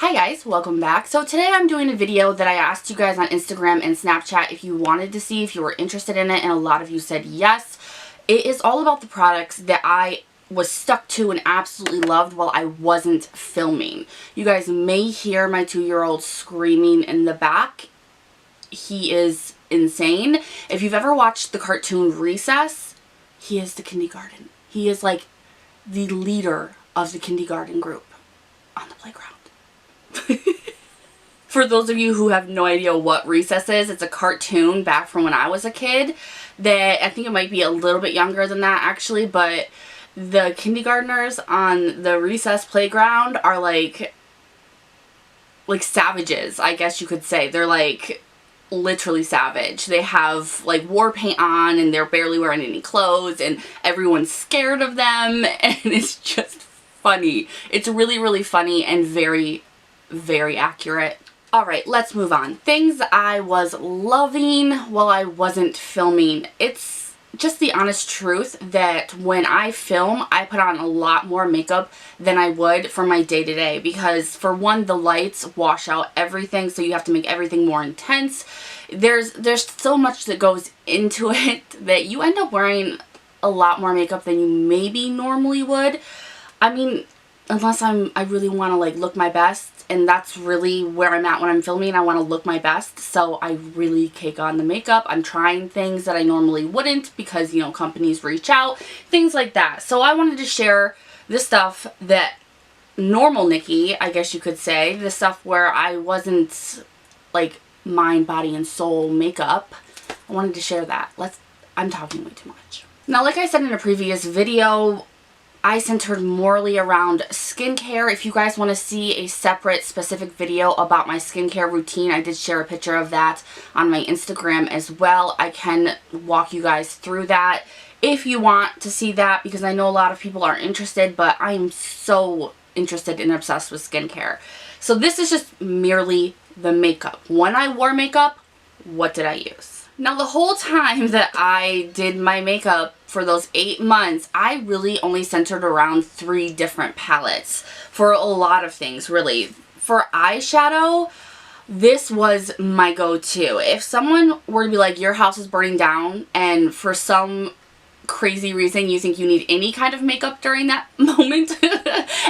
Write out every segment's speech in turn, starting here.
Hi guys, welcome back. So today I'm doing a video that I asked you guys on Instagram and Snapchat if you wanted to see, if you were interested in it, and a lot of you said yes. It is all about the products that I was stuck to and absolutely loved while I wasn't filming. You guys may hear my 2-year-old screaming in the back. He is insane. If you've ever watched the cartoon Recess, he is the kindergarten. He is like the leader of the kindergarten group on the playground. For those of you who have no idea what Recess is, it's a cartoon back from when I was a kid that I think it might be a little bit younger than that actually, but the kindergartners on the Recess playground are like savages, I guess you could say. They're like literally savage. They have like war paint on and they're barely wearing any clothes and everyone's scared of them, and it's just funny. It's really, really funny and very, very accurate. Alright, let's move on. Things I was loving while I wasn't filming. It's just the honest truth that when I film, I put on a lot more makeup than I would for my day-to-day because, for one, the lights wash out everything, so you have to make everything more intense. There's so much that goes into it that you end up wearing a lot more makeup than you maybe normally would. I mean, unless I really want to like look my best, and that's really where I'm at when I'm filming. I want to look my best, so I really cake on the makeup. I'm trying things that I normally wouldn't because, you know, companies reach out, things like that. So I wanted to share the stuff that normal Niki, I guess you could say, the stuff where I wasn't like mind, body, and soul makeup. I wanted to share that. I'm talking way too much. Now, like I said in a previous video, I centered morely around skincare. If you guys want to see a separate specific video about my skincare routine, I did share a picture of that on my Instagram as well. I can walk you guys through that if you want to see that, because I know a lot of people are interested, but I am so interested and obsessed with skincare. So this is just merely the makeup. When I wore makeup, what did I use? Now, the whole time that I did my makeup for those 8 months, I really only centered around 3 different palettes for a lot of things, really. For eyeshadow, this was my go-to. If someone were to be like, your house is burning down, and for some crazy reason you think you need any kind of makeup during that moment,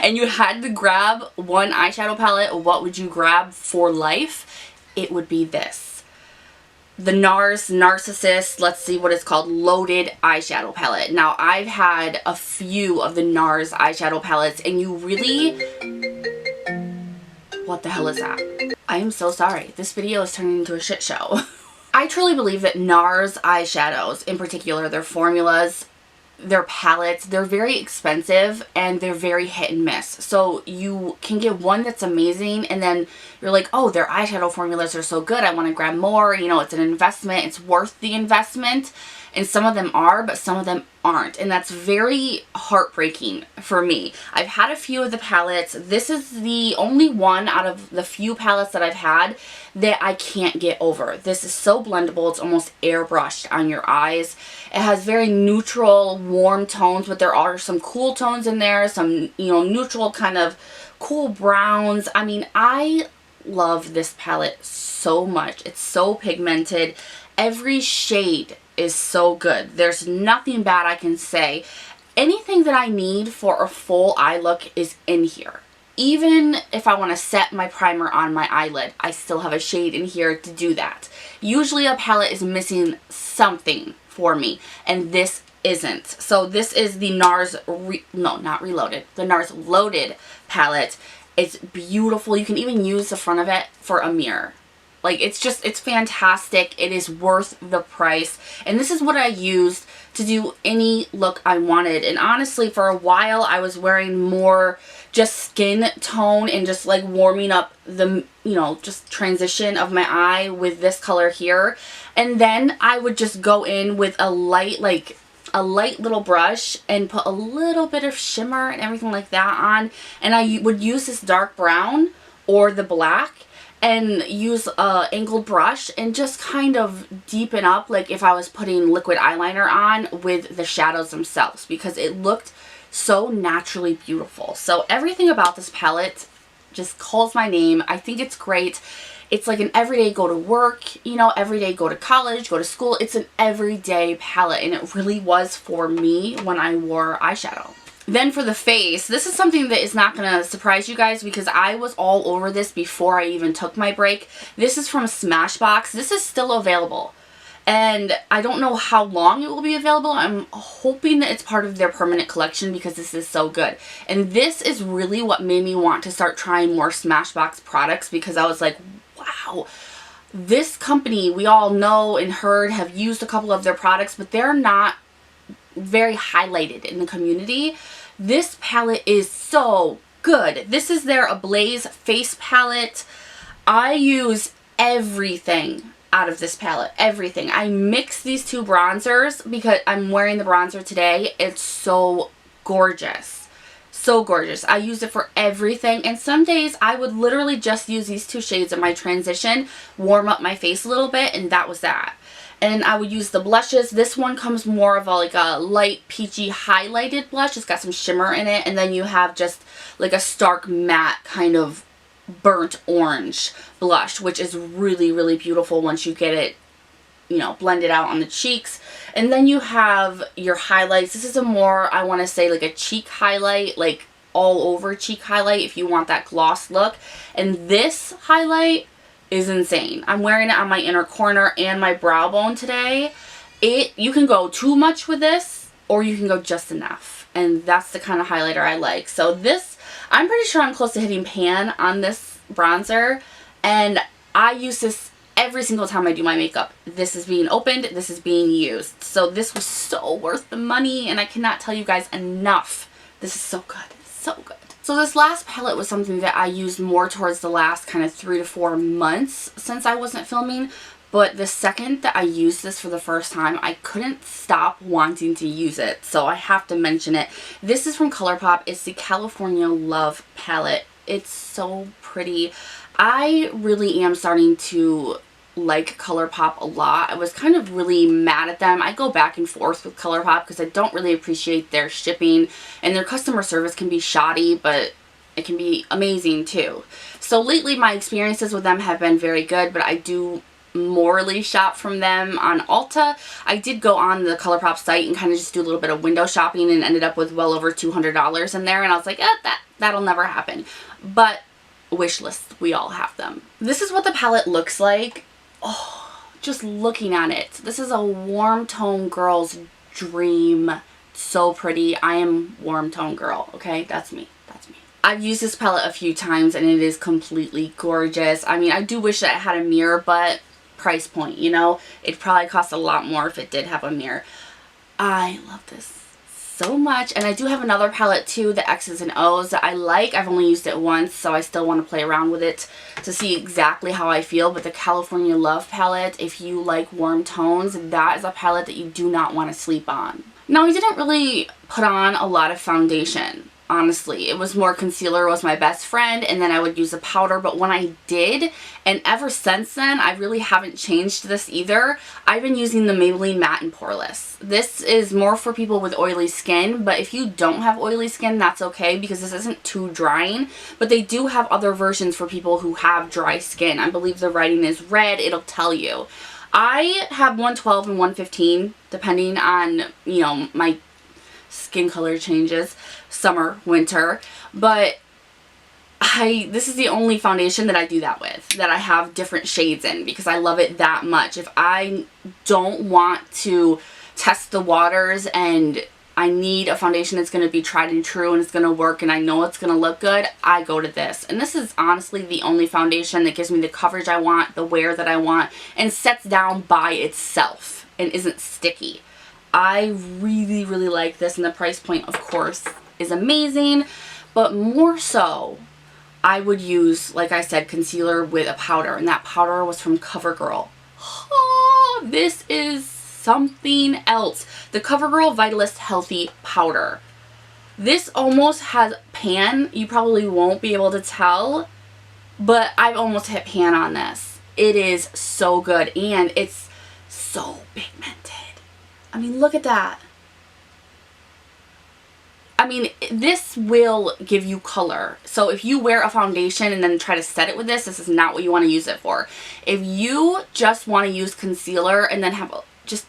and you had to grab one eyeshadow palette, what would you grab for life? It would be this. The NARS Narcissist, let's see what it's called, Loaded Eyeshadow Palette. Now, I've had a few of the NARS eyeshadow palettes, and you really... What the hell is that? I am so sorry. This video is turning into a shit show. I truly believe that NARS eyeshadows, in particular, their formulas, their palettes, they're very expensive and they're very hit and miss. So you can get one that's amazing and then you're like, oh, their eyeshadow formulas are so good, I want to grab more. You know, it's an investment, it's worth the investment. And some of them are, but some of them aren't. And that's very heartbreaking for me. I've had a few of the palettes. This is the only one out of the few palettes that I've had that I can't get over. This is so blendable. It's almost airbrushed on your eyes. It has very neutral, warm tones, but there are some cool tones in there. Some, you know, neutral kind of cool browns. I mean, I love this palette so much. It's so pigmented. Every shade is so good. There's nothing bad I can say. Anything that I need for a full eye look is in here. Even if I want to set my primer on my eyelid, I still have a shade in here to do that. Usually a palette is missing something for me, and this isn't. So this is the NARS, the NARS Loaded Palette. It's beautiful. You can even use the front of it for a mirror. Like, it's fantastic. It is worth the price. And this is what I used to do any look I wanted. And honestly, for a while, I was wearing more just skin tone and just like warming up the, you know, just transition of my eye with this color here. And then I would just go in with a light little brush and put a little bit of shimmer and everything like that on. And I would use this dark brown or the black and use a angled brush and just kind of deepen up like if I was putting liquid eyeliner on with the shadows themselves, because it looked so naturally beautiful. So everything about this palette just calls my name. I think it's great. It's like an everyday go to work, you know, everyday go to college, go to school. It's an everyday palette, and it really was for me when I wore eyeshadow. Then for the face, this is something that is not going to surprise you guys because I was all over this before I even took my break. This is from Smashbox. This is still available. And I don't know how long it will be available. I'm hoping that it's part of their permanent collection because this is so good. And this is really what made me want to start trying more Smashbox products because I was like, wow, this company we all know and heard have used a couple of their products, but they're not very highlighted in the community. This palette is so good. This is their Ablaze face palette. I use everything out of this palette. Everything. I mix these two bronzers because I'm wearing the bronzer today. It's so gorgeous. So gorgeous. I use it for everything, and some days I would literally just use these two shades in my transition, warm up my face a little bit, and that was that. And I would use the blushes. This one comes more of like a light peachy highlighted blush. It's got some shimmer in it. And then you have just like a stark matte kind of burnt orange blush, which is really, really beautiful once you get it, you know, blended out on the cheeks. And then you have your highlights. This is a more, I want to say, like a cheek highlight, like all over cheek highlight if you want that gloss look. And this highlight is insane. I'm wearing it on my inner corner and my brow bone today. You can go too much with this or you can go just enough. And that's the kind of highlighter I like. So this, I'm pretty sure I'm close to hitting pan on this bronzer. And I use this every single time I do my makeup. This is being opened. This is being used. So this was so worth the money. And I cannot tell you guys enough. This is so good. So good. So this last palette was something that I used more towards the last kind of 3 to 4 months since I wasn't filming. But the second that I used this for the first time, I couldn't stop wanting to use it. So I have to mention it. This is from ColourPop. It's the California Love palette. It's so pretty. I really am starting to like ColourPop a lot. I was kind of really mad at them. I go back and forth with ColourPop because I don't really appreciate their shipping, and their customer service can be shoddy, but it can be amazing too. So lately my experiences with them have been very good, but I do morally shop from them on Ulta. I did go on the ColourPop site and kind of just do a little bit of window shopping and ended up with well over $200 in there, and I was like, that'll never happen. But wish lists, we all have them. This is what the palette looks like. Oh, just looking at it. This is a warm tone girl's dream. So pretty. I am warm tone girl, okay? That's me. That's me. I've used this palette a few times and it is completely gorgeous. I mean, I do wish that it had a mirror, but price point, you know? It'd probably cost a lot more if it did have a mirror. I love this so much. And I do have another palette too, the X's and O's, that I like. I've only used it once, so I still want to play around with it to see exactly how I feel. But the California Love palette, if you like warm tones, that is a palette that you do not want to sleep on. Now, I didn't really put on a lot of foundation. Honestly, it was more concealer was my best friend, and then I would use a powder. But when I did, and ever since then, I really haven't changed this either. I've been using the Maybelline Matte and Poreless. This is more for people with oily skin, but if you don't have oily skin, that's okay because this isn't too drying. But they do have other versions for people who have dry skin. I believe the writing is red. It'll tell you. I have 112 and 115, depending on, you know, my skin color changes, summer, winter, but this is the only foundation that I do that with, that I have different shades in, because I love it that much. If I don't want to test the waters and I need a foundation that's going to be tried and true and it's going to work and I know it's going to look good, I go to this. And this is honestly the only foundation that gives me the coverage I want, the wear that I want, and sets down by itself and isn't sticky. I really, really like this, and the price point, of course, is amazing, but more so, I would use, like I said, concealer with a powder, and that powder was from CoverGirl. Oh, this is something else. The CoverGirl Vitalist Healthy Powder. This almost has pan. You probably won't be able to tell, but I've almost hit pan on this. It is so good, and it's so pigmented. I mean, look at that. I mean, this will give you color. So if you wear a foundation and then try to set it with this, this is not what you want to use it for. If you just want to use concealer and then have just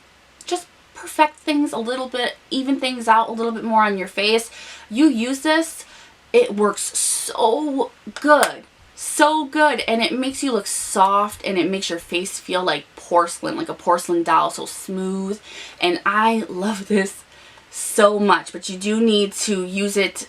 perfect things a little bit, even things out a little bit more on your face, you use this, it works so good. So good, and it makes you look soft, and it makes your face feel like porcelain, like a porcelain doll, so smooth. And I love this so much, but you do need to use it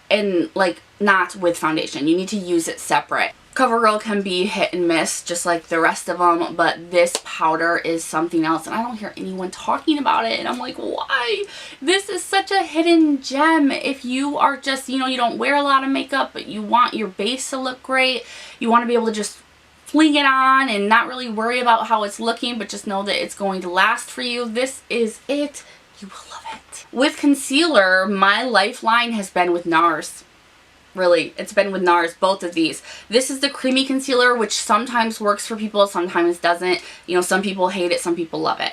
in, like, not with foundation. You need to use it separate. CoverGirl can be hit and miss just like the rest of them, but this powder is something else, and I don't hear anyone talking about it, and I'm like, why? This is such a hidden gem. If you are just, you know, you don't wear a lot of makeup, but you want your base to look great, you want to be able to just fling it on and not really worry about how it's looking, but just know that it's going to last for you, this is it. You will love it. With concealer, my lifeline has been with NARS. Really, it's been with NARS, both of these. This is the creamy concealer, which sometimes works for people, sometimes doesn't. You know, some people hate it, some people love it.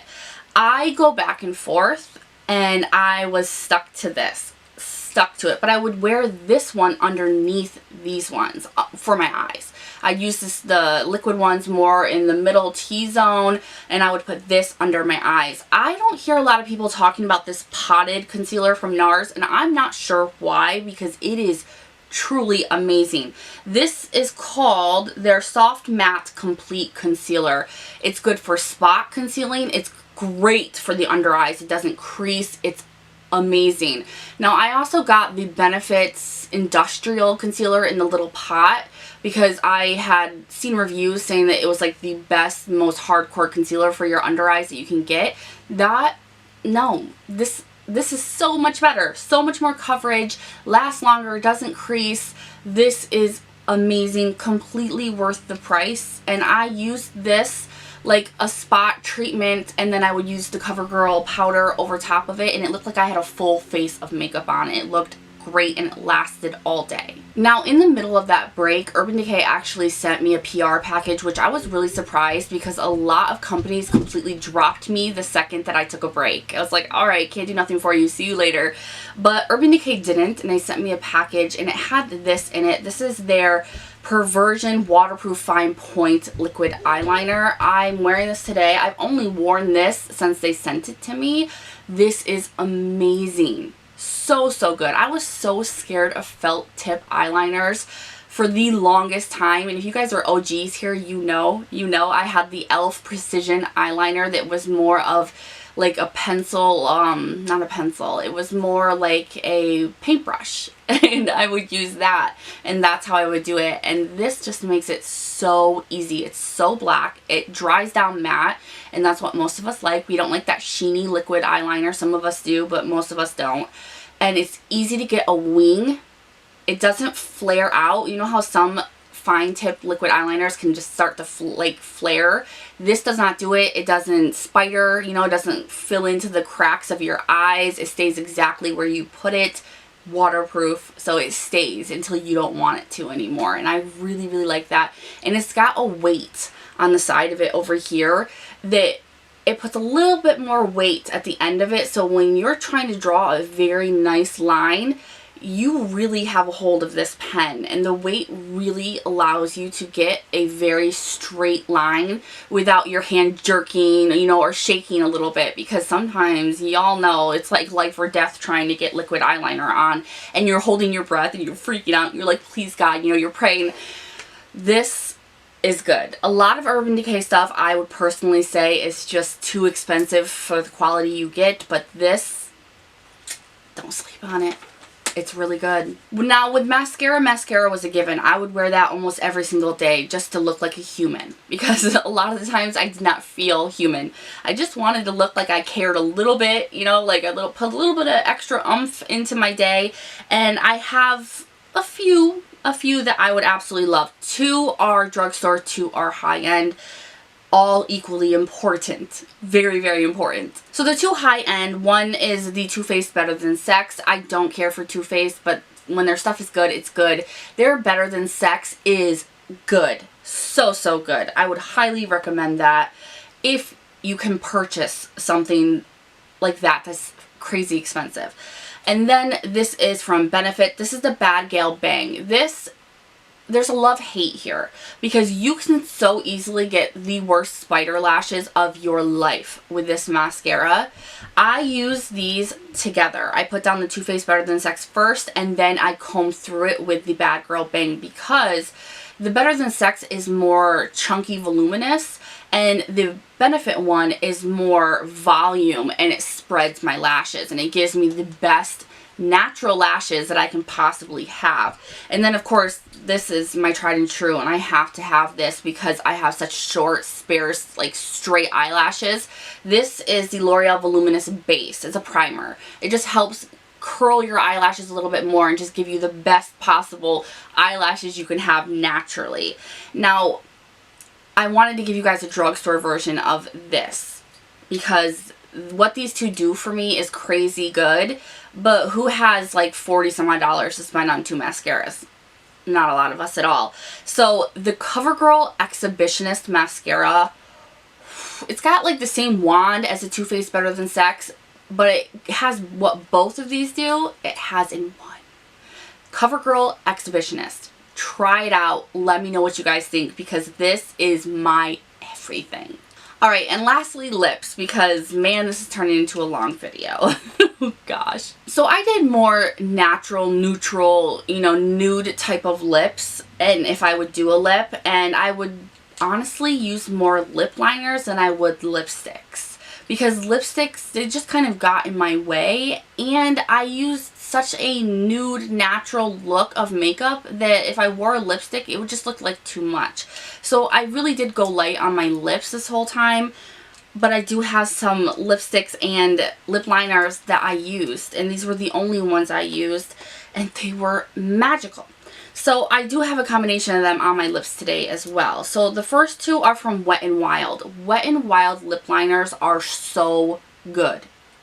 I go back and forth, and I was stuck to this. Stuck to it. But I would wear this one underneath these ones for my eyes. I'd use the liquid ones more in the middle T-zone, and I would put this under my eyes. I don't hear a lot of people talking about this potted concealer from NARS, and I'm not sure why, because it is truly amazing. This is called their Soft Matte Complete Concealer. It's good for spot concealing. It's great for the under eyes. It doesn't crease. It's amazing. Now, I also got the Benefits Industrial Concealer in the little pot because I had seen reviews saying that it was like the best, most hardcore concealer for your under eyes that you can get. This is so much better, so much more coverage, lasts longer, doesn't crease. This is amazing, completely worth the price. And I used this like a spot treatment, and then I would use the CoverGirl powder over top of it, and it looked like I had a full face of makeup on. It looked great, and it lasted all day. Now, in the middle of that break, Urban Decay actually sent me a PR package, which I was really surprised because a lot of companies completely dropped me the second that I took a break. I was like, all right, can't do nothing for you, see you later. But Urban Decay didn't, and they sent me a package, and it had this in it. This is their Perversion Waterproof Fine Point Liquid Eyeliner. I'm wearing this today. I've only worn this since they sent it to me. This is amazing. So good. I was so scared of felt tip eyeliners for the longest time, and if you guys are OGs here, you know I had the e.l.f. Precision eyeliner that was more of like a pencil, not a pencil, it was more like a paintbrush, and I would use that, and that's how I would do it. And this just makes it so easy. It's so black, it dries down matte, and that's what most of us like. We don't like that sheeny liquid eyeliner. Some of us do, but most of us don't. And it's easy to get a wing. It doesn't flare out. You know how some fine tip liquid eyeliners can just start to flare? This does not do it. It doesn't spider, you know, it doesn't fill into the cracks of your eyes. It stays exactly where you put it. Waterproof, so it stays until you don't want it to anymore. And I really like that. And it's got a weight on the side of it over here that it puts a little bit more weight at the end of it, so when you're trying to draw a very nice line, you really have a hold of this pen, and the weight really allows you to get a very straight line without your hand jerking, you know, or shaking a little bit, because sometimes, y'all know, it's like life or death trying to get liquid eyeliner on, and you're holding your breath and you're freaking out, and you're like, please God, you know, you're praying. This is good. A lot of Urban Decay stuff I would personally say is just too expensive for the quality you get, but this, don't sleep on it. It's really good. Now with mascara was a given. I would wear that almost every single day just to look like a human, because a lot of the times I did not feel human. I just wanted to look like I cared a little bit, you know, like put a little bit of extra oomph into my day, and I have a few that I would absolutely love. 2 are drugstore, 2 are high-end. All equally important. Very important. So the 2 high-end, one is the Too Faced Better Than Sex. I don't care for Too Faced, but when their stuff is good, it's good. Their Better Than Sex is good. So good. I would highly recommend that if you can purchase something like that that's crazy expensive. And then this is from Benefit. This is the Bad Gal Bang. There's a love-hate here because you can so easily get the worst spider lashes of your life with this mascara. I use these together. I put down the Too Faced Better Than Sex first, and then I comb through it with the Bad Girl Bang because the Better Than Sex is more chunky, voluminous, and the Benefit one is more volume, and it spreads my lashes, and it gives me the best natural lashes that I can possibly have. And then of course this is my tried and true, and I have to have this because I have such short, sparse, like straight eyelashes. This is the L'Oreal Voluminous Base. It's a primer. It just helps curl your eyelashes a little bit more and just give you the best possible eyelashes you can have naturally. Now, I wanted to give you guys a drugstore version of this because what these two do for me is crazy good, but who has like 40 some odd dollars to spend on two mascaras? Not a lot of us at all. So the CoverGirl Exhibitionist mascara, it's got like the same wand as the Too Faced Better Than Sex, but it has what both of these do, it has in one. CoverGirl Exhibitionist. Try it out. Let me know what you guys think because this is my everything. Alright, and lastly, lips, because man, this is turning into a long video. Oh gosh. So I did more natural, neutral, you know, nude type of lips, and if I would do a lip, and I would honestly use more lip liners than I would lipsticks. Because lipsticks, they just kind of got in my way, and I used such a nude, natural look of makeup that if I wore a lipstick, it would just look like too much. So I really did go light on my lips this whole time, but I do have some lipsticks and lip liners that I used, and these were the only ones I used, and they were magical. So I do have a combination of them on my lips today as well. So the first two are from Wet n Wild. Wet n Wild lip liners are so good.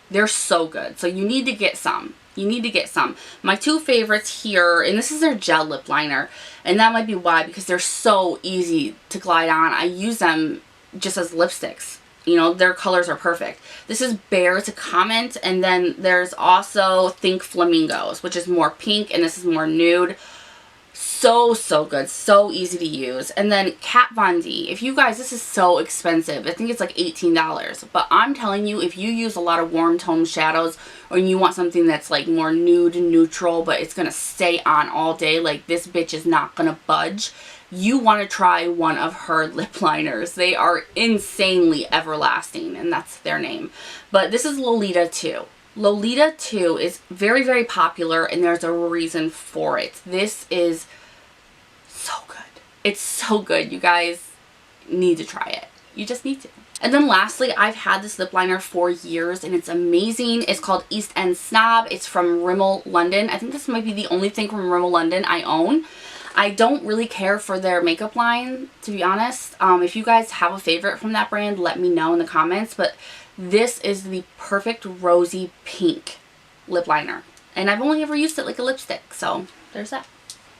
They're so good. So you need to get some. You need to get some. My two favorites here, and this is their gel lip liner, and that might be why, because they're so easy to glide on. I use them just as lipsticks. You know, their colors are perfect. This is Bare to Comment, and then there's also Think Flamingos, which is more pink, and this is more nude. So good. So easy to use. And then Kat Von D. If you guys, this is so expensive. I think it's like $18. But I'm telling you, if you use a lot of warm tone shadows, or you want something that's like more nude and neutral, but it's going to stay on all day, like this bitch is not going to budge, you want to try one of her lip liners. They are insanely everlasting, and that's their name. But this is Lolita 2. Lolita 2 is very, very popular, and there's a reason for it. This is so good. It's so good. You guys need to try it. You just need to. And then lastly, I've had this lip liner for years, and it's amazing. It's called East End Snob. It's from Rimmel London. I think this might be the only thing from Rimmel London I own. I don't really care for their makeup line, to be honest. If you guys have a favorite from that brand, let me know in the comments. But this is the perfect rosy pink lip liner. And I've only ever used it like a lipstick, so there's that.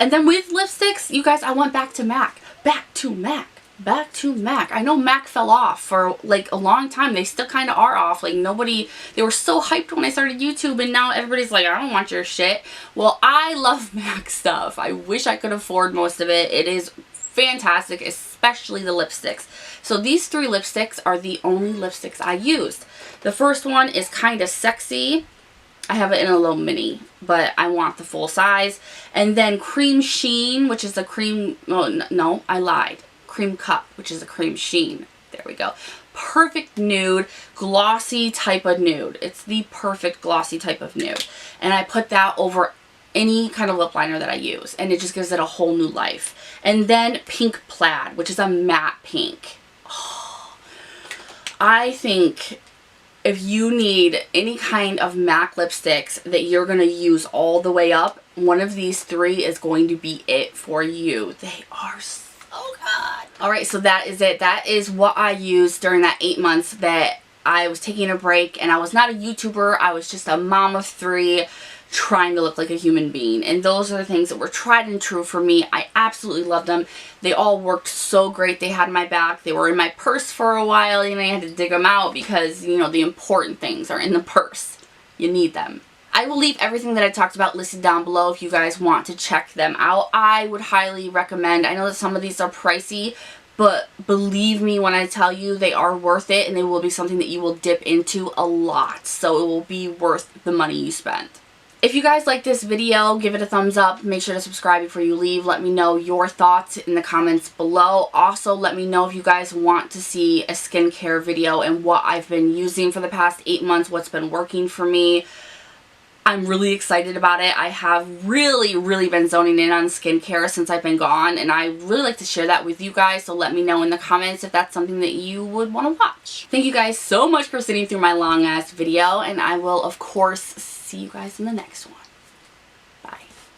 And then with lipsticks, you guys, I went back to MAC. Back to MAC. I know MAC fell off for like a long time. They still kind of are off. Like nobody, they were so hyped when I started YouTube, and now everybody's like, I don't want your shit. Well, I love MAC stuff. I wish I could afford most of it. It is fantastic, especially the lipsticks. So these three lipsticks are the only lipsticks I used. The first one is kind of sexy. I have it in a little mini, but I want the full size. And then Cream Sheen, which is a cream, oh, no, I lied. Cremecup, which is a cream sheen. There we go. Perfect nude, glossy type of nude. It's the perfect glossy type of nude. And I put that over any kind of lip liner that I use, and it just gives it a whole new life. And then Pink Plaid, which is a matte pink. Oh, I think if you need any kind of MAC lipsticks that you're going to use all the way up, one of these three is going to be it for you. They are so good. Alright, so that is it. That is what I used during that 8 months that I was taking a break, and I was not a YouTuber. I was just a mom of 3 trying to look like a human being, and those are the things that were tried and true for me. I absolutely loved them. They all worked so great. They had my back. They were in my purse for a while, and I had to dig them out because, you know, the important things are in the purse. You need them. I will leave everything that I talked about listed down below if you guys want to check them out. I would highly recommend. I know that some of these are pricey, but believe me when I tell you they are worth it, and they will be something that you will dip into a lot. So it will be worth the money you spend. If you guys like this video, give it a thumbs up. Make sure to subscribe before you leave. Let me know your thoughts in the comments below. Also, let me know if you guys want to see a skincare video and what I've been using for the past 8 months, what's been working for me. I'm really excited about it. I have really been zoning in on skincare since I've been gone, and I really like to share that with you guys, so let me know in the comments if that's something that you would want to watch. Thank you guys so much for sitting through my long ass video, and I will of course see you guys in the next one.